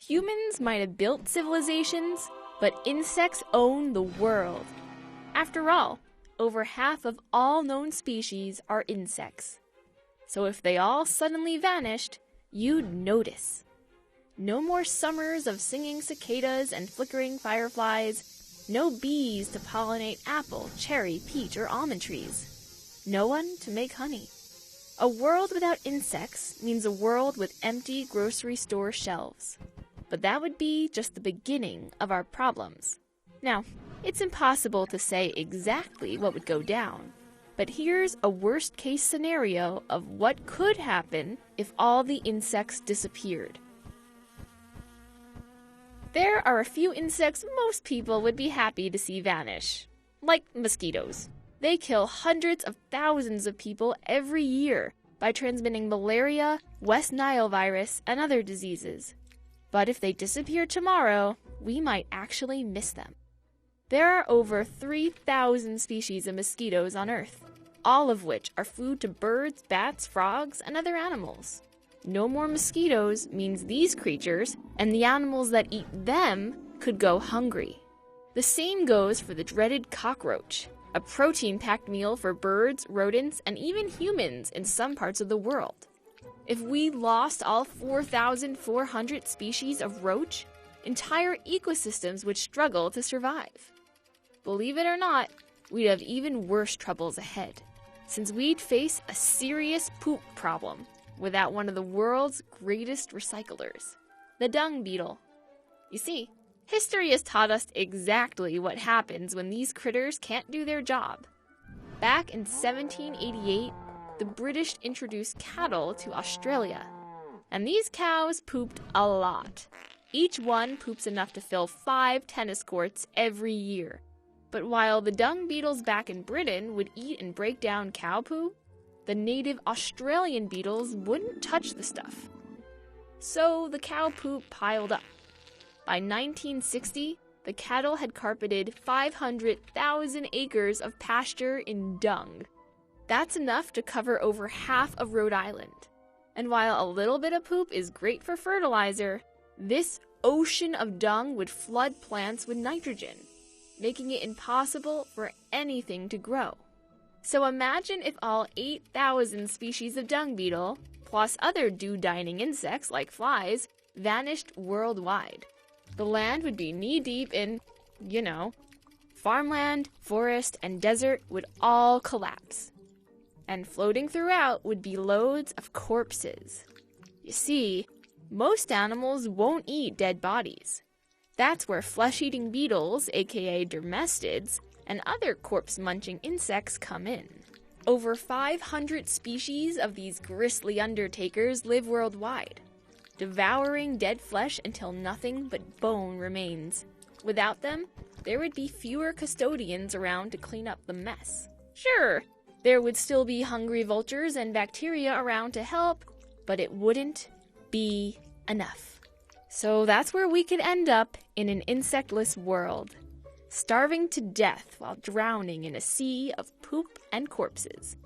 Humans might have built civilizations, but insects own the world. After all, over half of all known species are insects. So if they all suddenly vanished, you'd notice. No more summers of singing cicadas and flickering fireflies. No bees to pollinate apple, cherry, peach, or almond trees. No one to make honey. A world without insects means a world with empty grocery store shelves. But that would be just the beginning of our problems. Now, it's impossible to say exactly what would go down, but here's a worst-case scenario of what could happen if all the insects disappeared. There are a few insects most people would be happy to see vanish, like mosquitoes. They kill hundreds of thousands of people every year by transmitting malaria, West Nile virus, and other diseases. But if they disappeared tomorrow, we might actually miss them. There are over 3,000 species of mosquitoes on Earth, all of which are food to birds, bats, frogs, and other animals. No more mosquitoes means these creatures and the animals that eat them could go hungry. The same goes for the dreaded cockroach, a protein-packed meal for birds, rodents, and even humans in some parts of the world. If we lost all 4,400 species of roach, entire ecosystems would struggle to survive. Believe it or not, we'd have even worse troubles ahead, since we'd face a serious poop problem without one of the world's greatest recyclers, the dung beetle. You see, history has taught us exactly what happens when these critters can't do their job. Back in 1788, the British introduced cattle to Australia, and these cows pooped a lot. Each one poops enough to fill 5 tennis courts every year. But while the dung beetles back in Britain would eat and break down cow poo, the native Australian beetles wouldn't touch the stuff. So the cow poop piled up. By 1960, the cattle had carpeted 500,000 acres of pasture in dung. That's enough to cover over half of Rhode Island. And while a little bit of poop is great for fertilizer, this ocean of dung would flood plants with nitrogen, making it impossible for anything to grow. So imagine if all 8,000 species of dung beetle, plus other dew-dining insects like flies, vanished worldwide. The land would be knee-deep in, farmland, forest, and desert would all collapse. And floating throughout would be loads of corpses. You see, most animals won't eat dead bodies. That's where flesh-eating beetles, aka dermestids, and other corpse-munching insects come in. Over 500 species of these grisly undertakers live worldwide, devouring dead flesh until nothing but bone remains. Without them, there would be fewer custodians around to clean up the mess. Sure, there would still be hungry vultures and bacteria around to help, but it wouldn't be enough. So that's where we could end up in an insectless world, starving to death while drowning in a sea of poop and corpses.